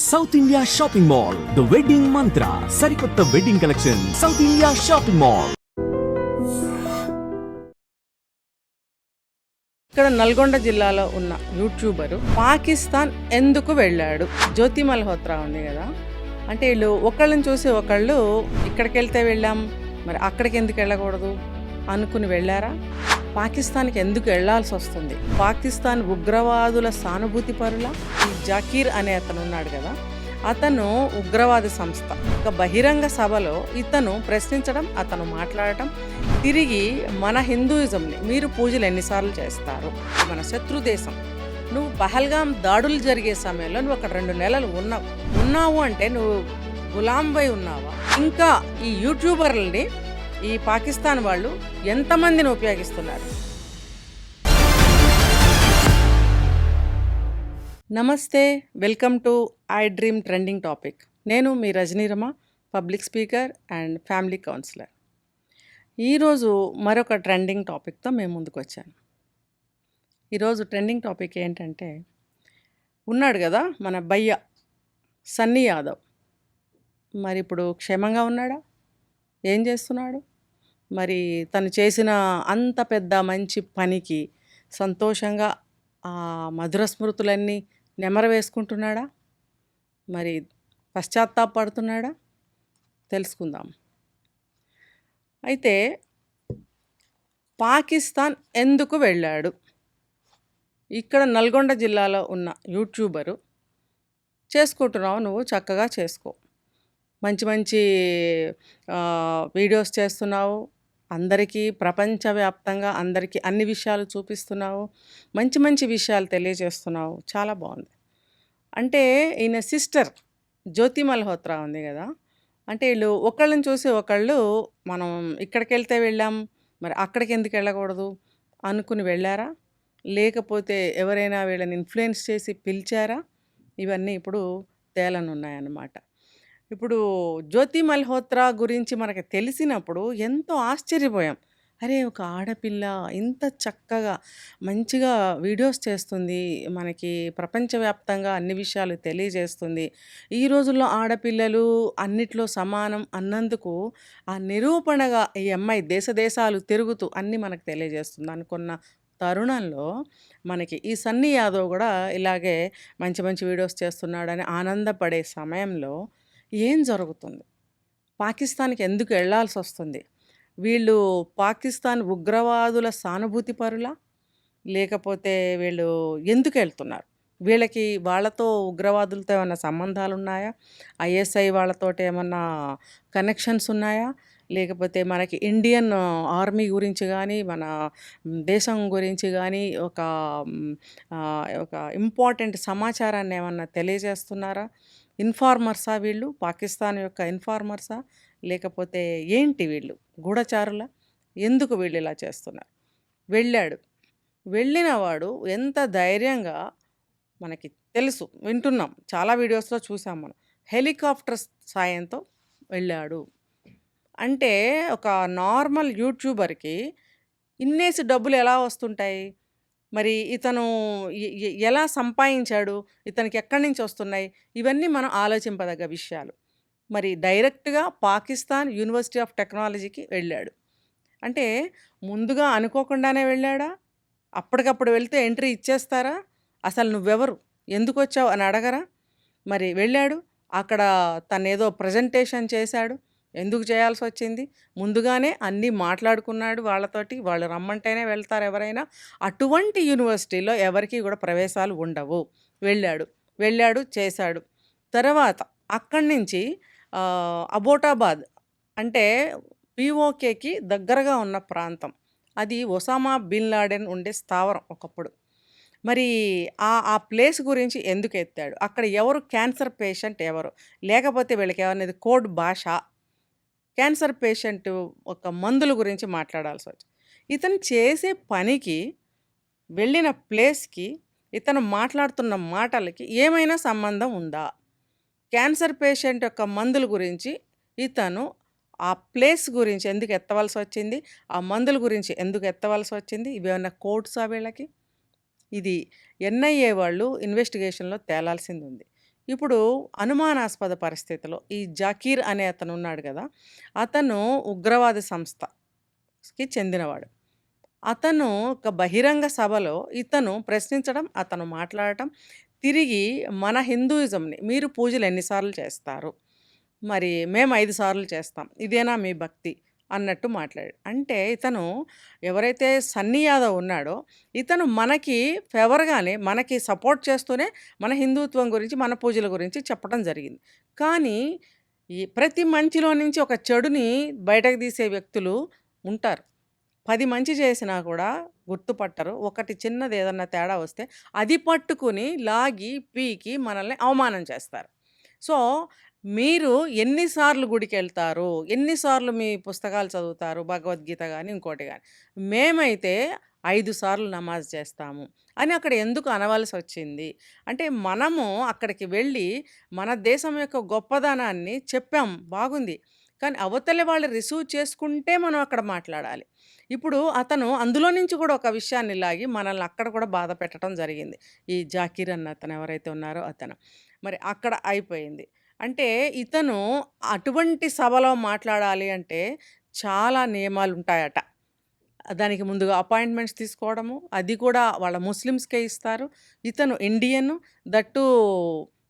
South India shopping mall the wedding మంత్ర సరికొత్త wedding collection south India shopping mall. ఇక్కడ నల్గొండ జిల్లాలో ఉన్న యూట్యూబరు పాకిస్తాన్ ఎందుకు వెళ్ళాడు? జ్యోతి మల్హోత్రా ఉంది కదా, అంటే వీళ్ళు ఒకళ్ళని చూసి ఒకళ్ళు ఇక్కడికి వెళ్తే వెళ్ళాం, మరి అక్కడికి ఎందుకు వెళ్ళకూడదు అనుకుని వెళ్ళారా? పాకిస్తాన్కి ఎందుకు వెళ్లాల్సి వస్తుంది? పాకిస్తాన్ ఉగ్రవాదుల సానుభూతి పరుల ఈ జాకీర్ అనే అతను ఉన్నాడు కదా, అతను ఉగ్రవాద సంస్థ. ఒక బహిరంగ సభలో ఇతను ప్రశ్నించడం, అతను మాట్లాడటం, తిరిగి మన హిందూయిజంని మీరు పూజలు ఎన్నిసార్లు చేస్తారు, మన శత్రు దేశం, నువ్వు పహల్గాం దాడులు జరిగే సమయంలో నువ్వు అక్కడ 2 నెలలు ఉన్నావు అంటే నువ్వు గులాంబై ఉన్నావా? ఇంకా ఈ యూట్యూబర్లని ఈ పాకిస్తాన్ వాళ్ళు ఎంతమందిని ఉపయోగిస్తున్నారు? నమస్తే, welcome to I dream trending topic. నేను మీ Rajani Rama, public speaker and family counsellor. ఈరోజు మరొక ట్రెండింగ్ టాపిక్తో మేము ముందుకు వచ్చాను. ఈరోజు ట్రెండింగ్ టాపిక్ ఏంటంటే, ఉన్నాడు కదా మన భయ్య సన్నీ యాదవ్, మరి ఇప్పుడు క్షేమంగా ఉన్నాడా? ఏం చేస్తున్నాడు? మరి తను చేసిన అంత పెద్ద మంచి పనికి సంతోషంగా ఆ మధుర స్మృతులన్నీ నెమరు వేసుకుంటున్నాడా? మరి పశ్చాత్తాపడుతున్నాడా? తెలుసుకుందాం. అయితే పాకిస్తాన్ ఎందుకు వెళ్ళాడు? ఇక్కడ నల్గొండ జిల్లాలో ఉన్న యూట్యూబరు, చేసుకుంటున్నావు నువ్వు చక్కగా చేసుకో, మంచి మంచి వీడియోస్ చేస్తున్నావు, అందరికీ ప్రపంచవ్యాప్తంగా అందరికీ అన్ని విషయాలు చూపిస్తున్నావు, మంచి మంచి విషయాలు తెలియజేస్తున్నావు, చాలా బాగుంది. అంటే ఈయన సిస్టర్ జ్యోతి మల్హోత్రా ఉంది కదా, అంటే వీళ్ళు ఒకళ్ళని చూసి ఒకళ్ళు మనం ఇక్కడికి వెళ్తే వెళ్ళాం, మరి అక్కడికి ఎందుకు వెళ్ళకూడదు అనుకుని వెళ్ళారా? లేకపోతే ఎవరైనా వీళ్ళని ఇన్ఫ్లుయెన్స్ చేసి పిలిచారా? ఇవన్నీ ఇప్పుడు తేలనున్నాయన్నమాట. ఇప్పుడు జ్యోతి మల్హోత్రా గురించి మనకు తెలిసినప్పుడు ఎంతో ఆశ్చర్యపోయాం. అరే, ఒక ఆడపిల్ల ఇంత చక్కగా మంచిగా వీడియోస్ చేస్తుంది, మనకి ప్రపంచవ్యాప్తంగా అన్ని విషయాలు తెలియజేస్తుంది, ఈ రోజుల్లో ఆడపిల్లలు అన్నిట్లో సమానం అన్నందుకు ఆ నిరూపణగా ఈ అమ్మాయి దేశాలు తిరుగుతూ అన్నీ మనకు తెలియజేస్తుంది అనుకున్న తరుణంలో మనకి ఈ సన్నీ యాదవ్ కూడా ఇలాగే మంచి మంచి వీడియోస్ చేస్తున్నాడని ఆనందపడే సమయంలో ఏం జరుగుతుంది? పాకిస్తాన్కి ఎందుకు వెళ్ళాల్సి వస్తుంది? వీళ్ళు పాకిస్తాన్ ఉగ్రవాదుల సానుభూతి పరులా, లేకపోతే వీళ్ళు ఎందుకు వెళ్తున్నారు? వీళ్ళకి వాళ్ళతో ఉగ్రవాదులతో ఏమన్నా సంబంధాలు ఉన్నాయా? ఐఎస్ఐ వాళ్ళతోటి ఏమన్నా కనెక్షన్స్ ఉన్నాయా? లేకపోతే మనకి ఇండియన్ ఆర్మీ గురించి కానీ మన దేశం గురించి కానీ ఒక ఇంపార్టెంట్ సమాచారాన్ని ఏమన్నా తెలియజేస్తున్నారా? ఇన్ఫార్మర్సా వీళ్ళు? పాకిస్తాన్ యొక్క ఇన్ఫార్మర్సా? లేకపోతే ఏంటి వీళ్ళు గూఢచారులా? ఎందుకు వీళ్ళు ఇలా చేస్తున్నారు? వెళ్ళాడు, వెళ్ళిన వాడు ఎంత ధైర్యంగా, మనకి తెలుసు, వింటున్నాం, చాలా వీడియోస్లో చూసాం మనం, హెలికాప్టర్ సాయంతో వెళ్ళాడు. అంటే ఒక నార్మల్ యూట్యూబర్కి ఇన్నేసి డబ్బులు ఎలా వస్తుంటాయి? మరి ఇతను ఎలా సంపాదించాడు? ఇతనికి ఎక్కడి నుంచి వస్తున్నాయి? ఇవన్నీ మనం ఆలోచింపదగ్గ విషయాలు. మరి డైరెక్ట్గా పాకిస్తాన్ యూనివర్సిటీ ఆఫ్ టెక్నాలజీకి వెళ్ళాడు. అంటే ముందుగా అనుకోకుండానే వెళ్ళాడా? అప్పటికప్పుడు వెళ్తే ఎంట్రీ ఇచ్చేస్తారా? అసలు నువ్వెవరు, ఎందుకు వచ్చావు అని అడగరా? మరి వెళ్ళాడు, అక్కడ తనేదో ప్రజెంటేషన్ చేశాడు. ఎందుకు చేయాల్సి వచ్చింది? ముందుగానే అన్నీ మాట్లాడుకున్నాడు వాళ్ళతోటి, వాళ్ళు రమ్మంటేనే వెళ్తారు ఎవరైనా. అటువంటి యూనివర్సిటీలో ఎవరికి కూడా ప్రవేశాలు ఉండవు. వెళ్ళాడు చేశాడు. తర్వాత అక్కడి నుంచి అబోటాబాద్ అంటే పిఓకేకి దగ్గరగా ఉన్న ప్రాంతం, అది ఒసామా బిన్ లాడెన్ ఉండే స్థావరం ఒకప్పుడు. మరి ఆ ప్లేస్ గురించి ఎందుకు ఎత్తాడు? అక్కడ ఎవరు క్యాన్సర్ పేషెంట్ ఎవరు, లేకపోతే వీళ్ళకి ఏమనేది కోడ్ భాష, క్యాన్సర్ పేషెంట్ ఒక మందుల గురించి మాట్లాడాల్సి వచ్చింది. ఇతను చేసే పనికి, వెళ్ళిన ప్లేస్కి, ఇతను మాట్లాడుతున్న మాటలకి ఏమైనా సంబంధం ఉందా? క్యాన్సర్ పేషెంట్ యొక్క మందుల గురించి ఇతను ఆ ప్లేస్ గురించి ఎందుకు ఎత్తవలసి వచ్చింది? ఆ మందుల గురించి ఎందుకు ఎత్తవలసి వచ్చింది? ఇవేమన్నా కోడ్సా వీళ్ళకి? ఇది ఎన్ఐఏ వాళ్ళు ఇన్వెస్టిగేషన్లో తేలాల్సింది ఉంది. ఇప్పుడు అనుమానాస్పద పరిస్థితిలో ఈ జకీర్ అనే అతను ఉన్నాడు కదా! అతను ఉగ్రవాద సంస్థకి చెందినవాడు. అతను ఒక బహిరంగ సభలో ఇతను ప్రశ్నించడం, అతను మాట్లాడటం, తిరిగి మన హిందూయిజంని మీరు పూజలు ఎన్ని సార్లు చేస్తారు? మరి మేము 5 సార్లు చేస్తాం. ఇదేనా మీ భక్తి? అన్నట్టు మాట్లాడాడు. అంటే ఇతను ఎవరైతే సన్నీ యాదవ్ ఉన్నాడో, ఇతను మనకి ఫేవర్‌గానే మనకి సపోర్ట్ చేస్తూనే మన హిందుత్వం గురించి, మన పూజల గురించి చెప్పడం జరిగింది. కానీ ఈ ప్రతి మంచిలో నుంచి ఒక చెడుని బయటకు తీసే వ్యక్తులు ఉంటారు. 10 మంచి చేసినా కూడా గుర్తుపట్టరు. ఒకటి చిన్నది ఏదన్నా తేడా వస్తే అది పట్టుకుని లాగి, పీకి మనల్ని అవమానం చేస్తారు. సో, మీరు ఎన్ని సార్లు గుడికెళ్తారు? ఎన్ని సార్లు మీ పుస్తకాలు చదువుతారు? భగవద్గీత గాని, ఇంకోటి గాని. మేమైతే 5 సార్లు నమాజ్ చేస్తాము అని అక్కడ ఎందుకు అనవలసొచ్చింది? అంటే మనము అక్కడికి వెళ్ళి మన దేశం యొక్క గొప్పదనాన్ని చెప్పాం బాగుంది. కానీ అవతలి వాళ్ళు రిసీవ్ చేసుకుంటే మనం అక్కడ మాట్లాడాలి. ఇప్పుడు అతను అందులో నుంచి కూడా ఒక విషయాన్ని లాగి మనల్ని అక్కడ కూడా బాధ పెట్టడం జరిగింది. ఈ జాకీర్ అన్న అతను ఎవరైతే ఉన్నారో అతను. మరి అక్కడ అయిపోయింది. అంటే ఇతను అటువంటి సభలో మాట్లాడాలి అంటే చాలా నియమాలుంటాయట. దానికి ముందుగా అపాయింట్మెంట్స్ తీసుకోవడము, అది కూడా వాళ్ళ ముస్లిమ్స్‌కే ఇస్తారు. ఇతను Indian, that two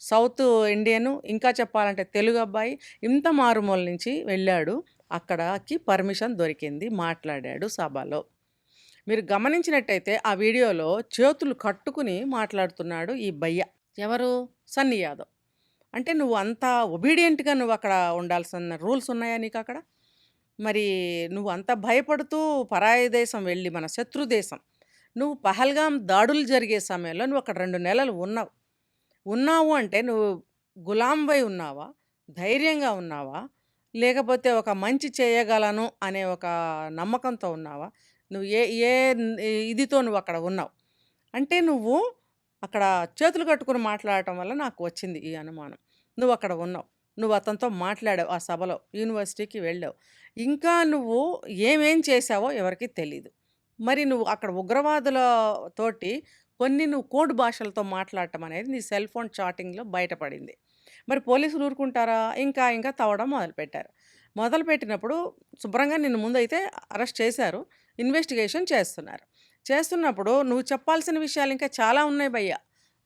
south Indian, ఇంకా చెప్పాలంటే తెలుగు అబ్బాయి. ఇంత మారుమూల నుంచి వెళ్ళాడు. అక్కడకి పర్మిషన్ దొరికింది. మాట్లాడాడు సభలో. మీరు గమనించినట్టయితే ఆ వీడియోలో చేతులు కట్టుకుని మాట్లాడుతున్నాడు ఈ బయ్య. ఎవరు? సన్నీ యాదవ్. అంటే నువ్వు అంత ఒబీడియంట్‌గా నువ్వక్కడ ఉండాల్సిన రూల్స్ ఉన్నాయా నీకక్కడ? మరి నువ్వు అంత భయపడుతూ పరాయి దేశం వెళ్ళి, మన శత్రు దేశం, నువ్వు పహల్గాం దాడులు జరిగే సమయంలో నువ్వు అక్కడ 2 నెలలు ఉన్నావు. ఉన్నావు అంటే నువ్వు గులాంవై ఉన్నావా? ధైర్యంగా ఉన్నావా? లేకపోతే ఒక మంచి చేయగలను అనే ఒక నమ్మకంతో ఉన్నావా? నువ్వు ఏ ఏ ఇదితో నువ్వక్కడ ఉన్నావు? అంటే నువ్వు అక్కడ చేతులు కట్టుకొని మాట్లాడటం వల్ల నాకు వచ్చింది ఈ అనుమానం. నువ్వక్కడ ఉన్నావు. నువ్వు అతనితో మాట్లాడావు ఆ సభలో. యూనివర్సిటీకి వెళ్ళావు. ఇంకా నువ్వు ఏమేం చేశావో ఎవరికీ తెలీదు. మరి నువ్వు అక్కడ ఉగ్రవాదుల తోటి కొన్ని నువ్వు కోడ్ భాషలతో మాట్లాడటం అనేది నీ సెల్ ఫోన్ చాటింగ్‌లో బయటపడింది. మరి పోలీసులు ఊరుకుంటారా? ఇంకా ఇంకా తవ్వడం మొదలుపెట్టారు. మొదలుపెట్టినప్పుడు శుభ్రంగా నిన్ను ముందైతే అరెస్ట్ చేశారు. ఇన్వెస్టిగేషన్ చేస్తున్నారు. చేస్తున్నప్పుడు నువ్వు చెప్పాల్సిన విషయాలు ఇంకా చాలా ఉన్నాయి భయ్యా.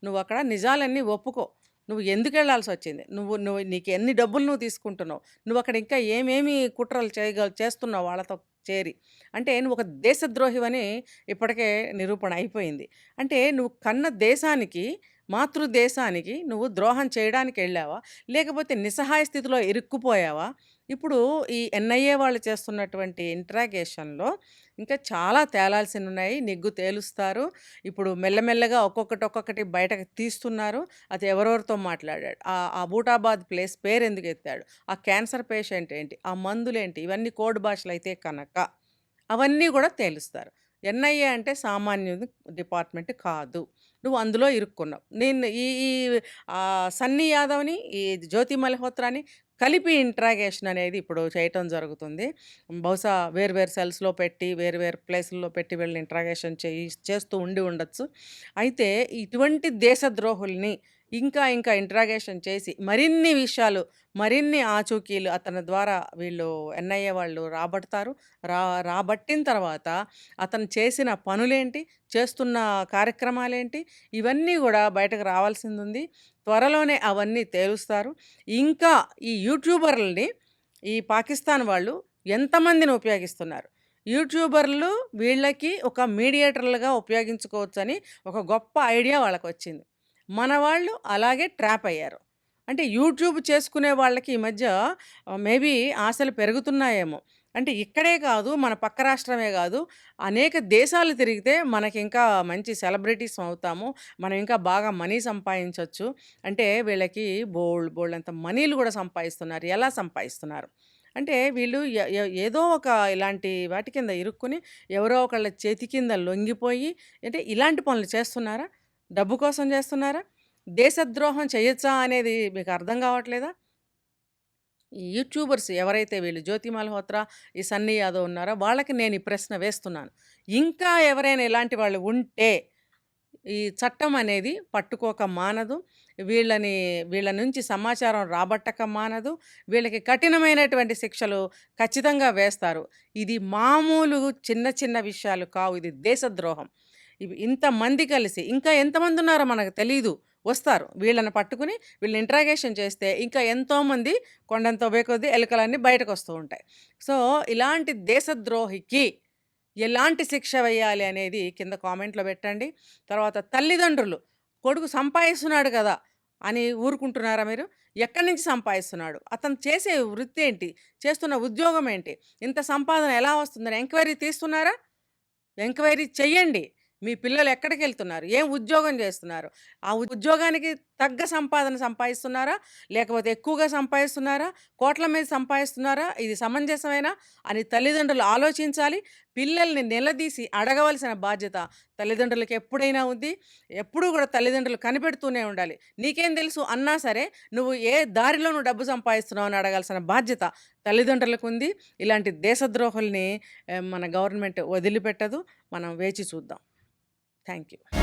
నువ్వక్కడ నిజాలన్నీ ఒప్పుకో. నువ్వు ఎందుకెళ్ళాల్సొచ్చింది? నువ్వు నువ్వు నీకు ఎన్ని డబ్బులు నువ్వు తీసుకుంటున్నావు? నువ్వక్కడ ఇంకా ఏమేమి కుట్రలు చేస్తున్నావు వాళ్ళతో చేరి. అంటే నువ్వు ఒక దేశద్రోహివని ఇప్పటికే నిరూపణ అయిపోయింది. అంటే నువ్వు కన్న దేశానికి, మాతృదేశానికి నువ్వు ద్రోహం చేయడానికెళ్ళావా? లేకపోతే నిస్సహాయ స్థితిలో ఇరుక్కుపోయావా? ఇప్పుడు ఈ ఎన్ఐఏ వాళ్ళు చేస్తున్నటువంటి ఇంట్రాగేషన్‌లో ఇంకా చాలా తేలాల్సినున్నాయి. నిగ్గు తేలుస్తారు. ఇప్పుడు మెల్లమెల్లగా ఒక్కొక్కటి బయటకు తీస్తున్నారు. అది ఎవరెవరితో మాట్లాడాడు? అబూటాబాద్ ప్లేస్ పేరెందుకెత్తాడు? ఆ క్యాన్సర్ పేషెంట్ ఏంటి? ఆ మందులేంటి? ఇవన్నీ కోడ్ భాషలైతే కనక అవన్నీ గూడా తేలుస్తారు. ఎన్ఐఏ అంటే సామాన్యుది డిపార్ట్‌మెంట్ కాదు. నువ్వు అందులో ఇరుక్కున్నావు. నేను ఈ ఈ సన్నీ యాదవ్‌ని, ఈ జ్యోతి మల్హోత్రాని కలిపి ఇంట్రాగేషన్ అనేది ఇప్పుడు చేయటం జరుగుతుంది. బహుశా వేరు వేరు సెల్స్‌లో పెట్టి, వేరు వేరు ప్లేసుల్లో పెట్టి వీళ్ళని ఇంట్రాగేషన్ చేస్తూ ఉండి ఉండొచ్చు. అయితే ఇటువంటి దేశద్రోహుల్ని ఇంకా ఇంకా ఇంట్రాగేషన్ చేసి మరిన్ని విషయాలు, మరిన్ని ఆచూకీలు అతని ద్వారా వీళ్ళు ఎన్ఐఏ వాళ్ళు రాబడతారు. రాబట్టిన తర్వాత అతను చేసిన పనులేంటి, చేస్తున్న కార్యక్రమాలేంటి, ఇవన్నీ గూడా బయటకు రావాల్సిందుంది. త్వరలోనే అవన్నీ తేలుస్తారు. ఇంకా ఈ యూట్యూబర్లని ఈ పాకిస్తాన్ వాళ్ళు ఎంతమందిని ఉపయోగిస్తున్నారు. యూట్యూబర్లు వీళ్ళకి ఒక మీడియేటర్లుగా ఉపయోగించుకోవచ్చని ఒక గొప్ప ఐడియా వాళ్ళకొచ్చింది. మన వాళ్ళు అలాగే ట్రాప్ అయ్యారు. అంటే యూట్యూబ్ చేసుకునే వాళ్ళకి ఈ మధ్య మేబీ ఆశలు పెరుగుతున్నాయేమో. అంటే ఇక్కడే కాదు, మన పక్క రాష్ట్రమే కాదు, అనేక దేశాలు తిరిగితే మనకింకా మంచి సెలబ్రిటీస్ అవుతాము. మనం ఇంకా బాగా మనీ సంపాదించొచ్చు. అంటే వీళ్ళకి బోలెడంత మనీలు కూడా సంపాదిస్తున్నారు. ఎలా సంపాదిస్తున్నారు? అంటే వీళ్ళు ఏదో ఒక ఇలాంటి వాటి కింద ఇరుక్కుని, ఎవరో ఒకళ్ళ చేతి కింద లొంగిపోయి, అంటే ఇలాంటి పనులు చేస్తున్నారా? డబ్బు కోసం చేస్తున్నారా? దేశద్రోహం చేయొచ్చా అనేది మీకు అర్థం కావట్లేదా? ఈ యూట్యూబర్స్ ఎవరైతే వీళ్ళు 'జ్యోతి మల్హోత్రా', ఈ 'సన్నీ యాదవ్' ఉన్నారో వాళ్ళకి నేను ఈ ప్రశ్న వేస్తున్నాను. ఇంకా ఎవరైనా ఇలాంటి వాళ్ళు ఉంటే ఈ చట్టం అనేది పట్టుకోక మానదు. వీళ్ళ నుంచి సమాచారం రాబట్టక మానదు. వీళ్ళకి కఠినమైనటువంటి శిక్షలు ఖచ్చితంగా వేస్తారు. ఇది మామూలు చిన్న చిన్న విషయాలు కావు. ఇది దేశద్రోహం. ఇవి ఇంతమంది కలిసి ఇంకా ఎంతమందున్నారో మనకు తెలీదు. వస్తారు. వీళ్ళని పట్టుకుని వీళ్ళని ఇంట్రాగేషన్ చేస్తే ఇంకా ఎంతోమంది కొండంత కొద్దీ ఎలుకలన్నీ బయటకొస్తూ ఉంటాయి. సో, ఇలాంటి దేశద్రోహికి ఎలాంటి శిక్ష వేయాలి అనేది కింద కామెంట్‌లో పెట్టండి. తర్వాత తల్లిదండ్రులు, కొడుకు సంపాదిస్తున్నాడు కదా! అని ఊరుకుంటున్నారా మీరు? ఎక్కడి నుంచి సంపాదిస్తున్నాడు? అతను చేసే వృత్తి ఏంటి? చేస్తున్న ఉద్యోగం ఏంటి? ఇంత సంపాదన ఎలా వస్తుందని ఎంక్వైరీ తీస్తున్నారా? ఎంక్వైరీ చెయ్యండి. మీ పిల్లలు ఎక్కడికెళ్తున్నారు? ఏం ఉద్యోగం చేస్తున్నారు? ఆ ఉద్యోగానికి తగ్గ సంపాదన సంపాదిస్తున్నారా? లేకపోతే ఎక్కువగా సంపాదిస్తున్నారా? కోట్ల మీద సంపాదిస్తున్నారా? ఇది సమంజసమేనా? అని తల్లిదండ్రులు ఆలోచించాలి. పిల్లల్ని నిలదీసి అడగవలసిన బాధ్యత తల్లిదండ్రులకి ఎప్పుడైనా ఉంది. ఎప్పుడూ కూడా తల్లిదండ్రులు కనిపెడుతూనే ఉండాలి. నీకేం తెలుసు అన్నా సరే, నువ్వు ఏ దారిలో నువ్వు డబ్బు సంపాదిస్తున్నావు అని అడగాల్సిన బాధ్యత తల్లిదండ్రులకుంది. ఇలాంటి దేశద్రోహుల్ని మన గవర్నమెంట్ వదిలిపెట్టదు. మనం వేచి చూద్దాం. Thank you.